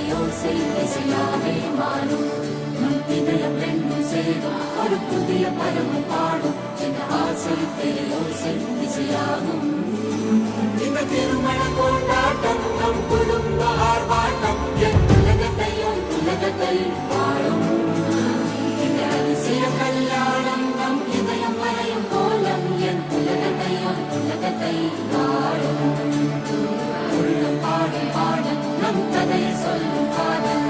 பெரியோசை இசையாவே மாறும். நம் இதயம் ரெண்டும் சேரும் ஒரு புதிய பருவம் பாடும். இந்த ஆசை பெரியோசை இசையாகும். இந்த திருமண கொண்டாட்டம் நம் குடும்ப ஆர்ப்பாட்டம் என் உலகத்தை வாழும். இந்த அதிசய கல்யாணம் நம் இதயம் வரையும் கோலம் என் உலகத்தை வாழும். உள்ளம் பாடும் பாடல் நம் கதையை சொல்லும் காதல்.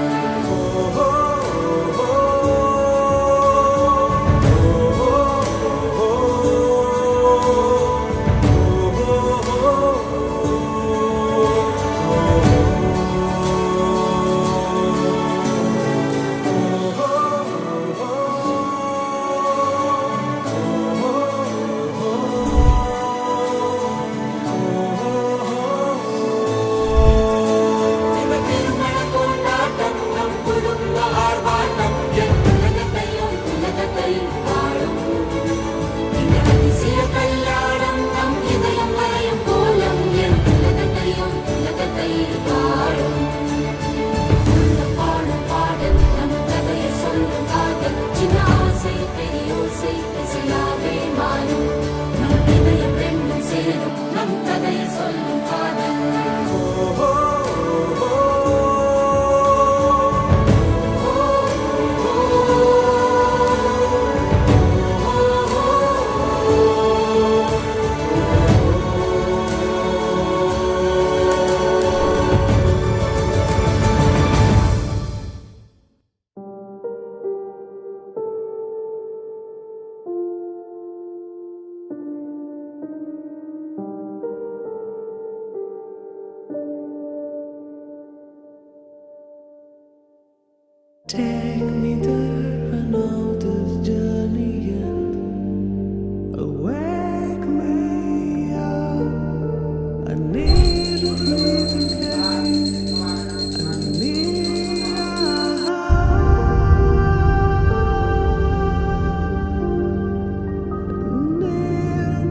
Take me there, I know this journey ends. Wake me up, I need to breathe again. I need to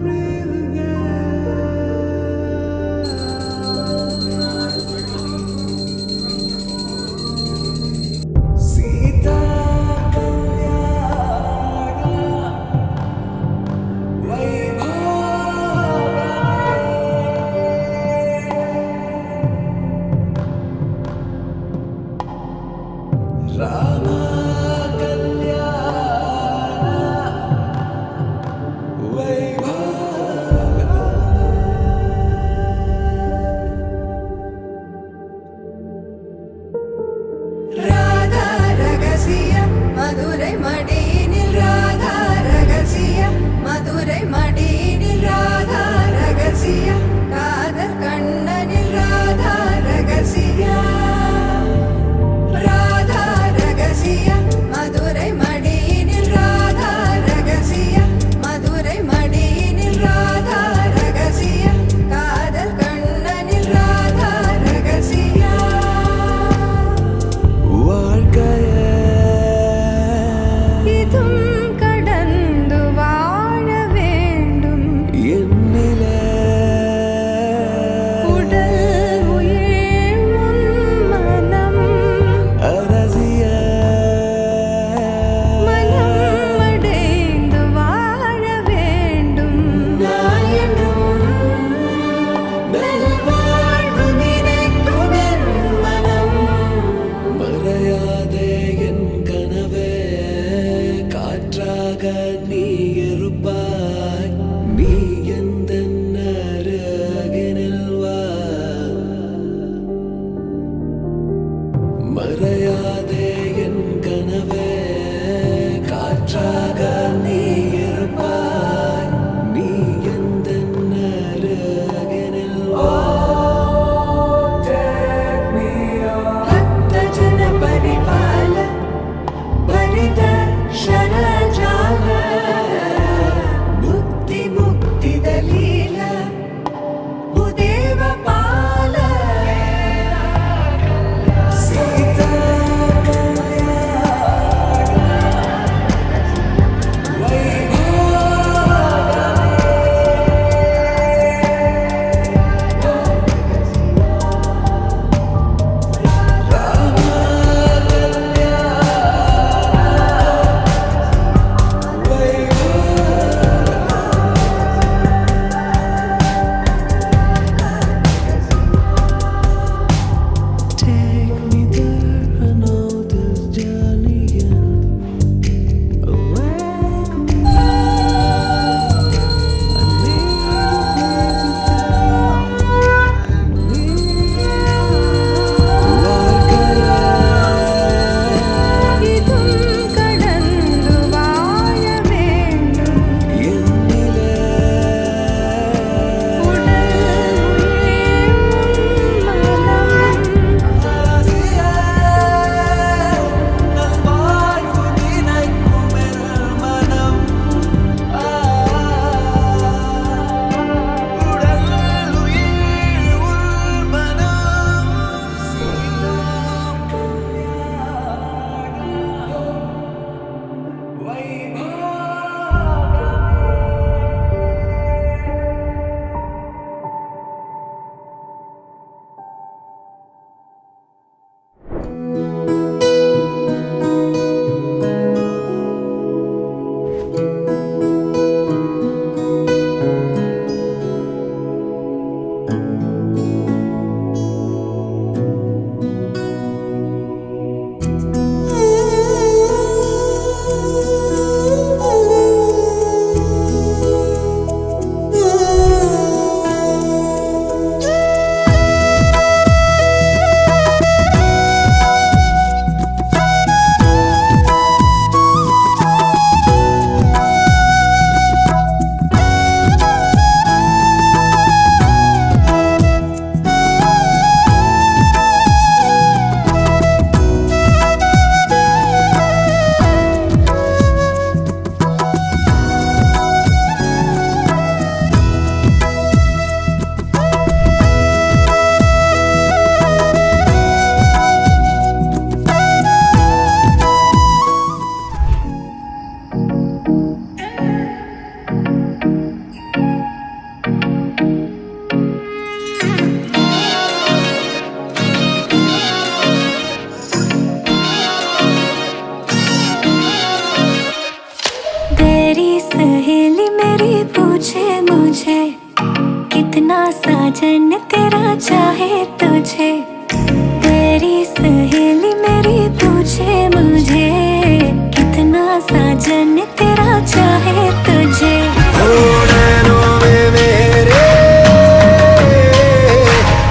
breathe again. Sita Rama Kalyana Vaibhava Radha Ragasiya Madurai Madinil Radha Ragasiya Madurai Madinil Radha Ragasiya Kadal Kannanil Radha Ragasiya Radha Ragasiya Madurai Madinil Radha Ragasiya Madurai Madinil Radha Ragasiya Kadal Kannanil Radha Ragasiya வாழ்க்கையே இதும் கடந்து வாழ வேண்டும் என்னிலே உடல் உயிர் மனம் அரசிய மனம் அடைந்து வாழ வேண்டும் நான் என்றும் நல்வாழ்வு நினைக்கும் என் மனம் மறையாதே என் கனவே காற்றாக நீ இருப்பாய் நீ எந்த அருகினில் வா மறையாதே என் கனவே காற்றாக நீ இருப்பாய் நீ எந்த அருகினில் வா Take me on. भक्तजन परिपाल परिदर्शन जाल साजन तेरा चाहे तुझे, तेरी सहेली मेरी पूछे मुझे, कितना साजन तेरा चाहे तुझे। ओ नैनों में मेरे,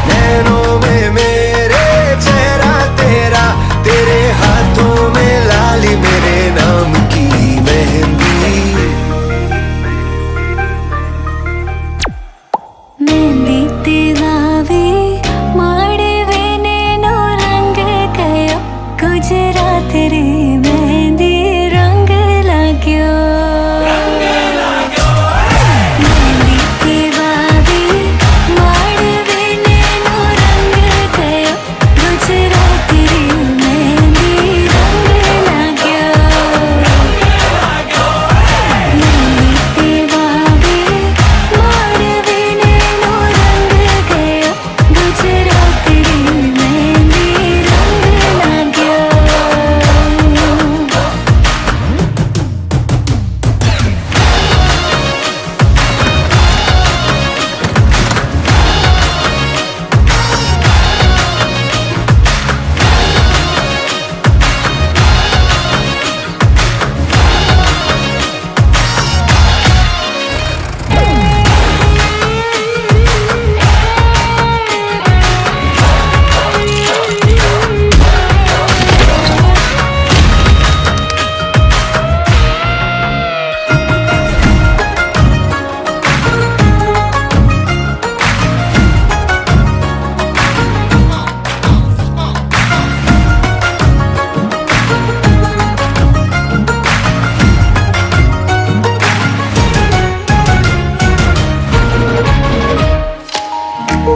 नैनों में मेरे चेहरा तेरा, तेरे हाथों में लाली मेरे नाम की मेहंदी। मेहंदी तेरावी माड़वे नेनो रंग गयो, गुजरात रे मेहंदी रंग लाग्यो। मेहंदी तेरावी माड़वे नेनो रंग गयो, गुजरात रे मेहंदी रंग लाग्यो। मेहंदी तेरावी माड़वे नेनो रंग गयो, गुजरात रे मेहंदी रंग लाग्यो।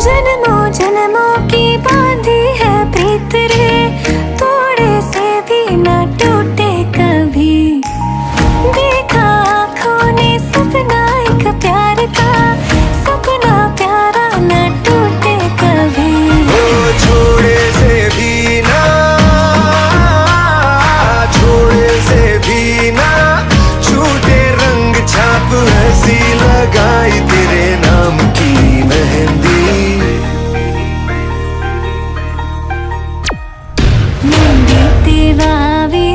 जन्मों जन्मों की बांधी है प्रीत रे, थोड़े से भी न टूटे कभी। देखा आँखों ने सपना एक प्यार का, सपना प्यारा न टूटे कभी। ओ छोड़े से भी ना, छोड़े से भी ना छूटे रंग छाप ऐसी लगाई तेरे नाम की मेहंदी। मेहंदी तेरावी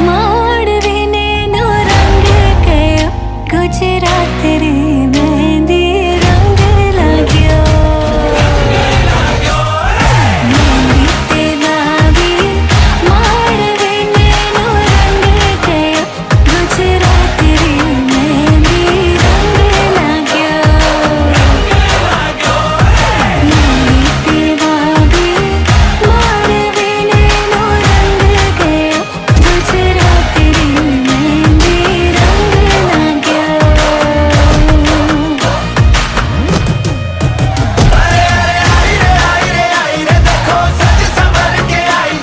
माड़वे नेनो रंग गयो, गुजरात रे मेहंदी रंग लाग्यो। मेहंदी तेरावी माड़वे नेनो रंग गयो, गुजरात रे मेहंदी रंग लाग्यो। मेहंदी तेरावी माड़वे नेनो रंग गयो, गुजरात रे मेहंदी रंग लाग्यो। देखो सज संवर के आई,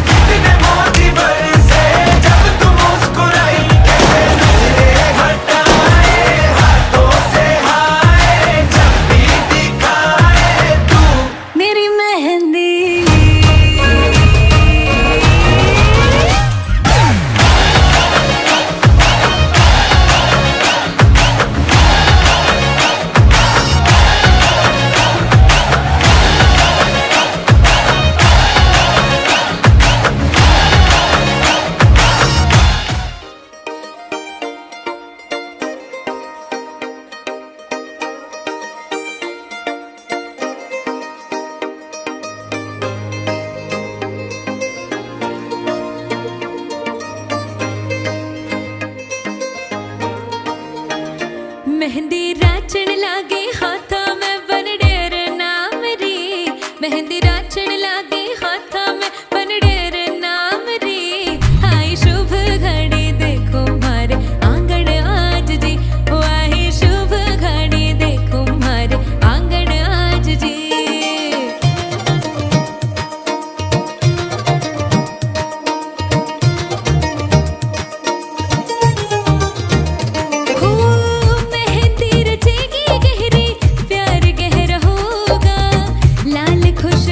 कितने मोती बरसे जब तुम मुस्कुराई। कैसे नजरें हटाए हाथों से हाय, जब भी दिखाए तू मेरी मेहंदी। मेहंदी राचण लागे हाथा में बनडेर नाम री, मेहंदी राचण लागे हाथा में बनडेर नाम री। आई शुभ घड़ी देखो मारे आंगन आज जी, ओ आई शुभ घड़ी देखो मारे आंगन आज जी। हो मेहंदी रचेगी गहरी, प्यार गहरा होगा, लाल खुश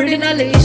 ਤੁਹਾਡੇ ਨਾਲ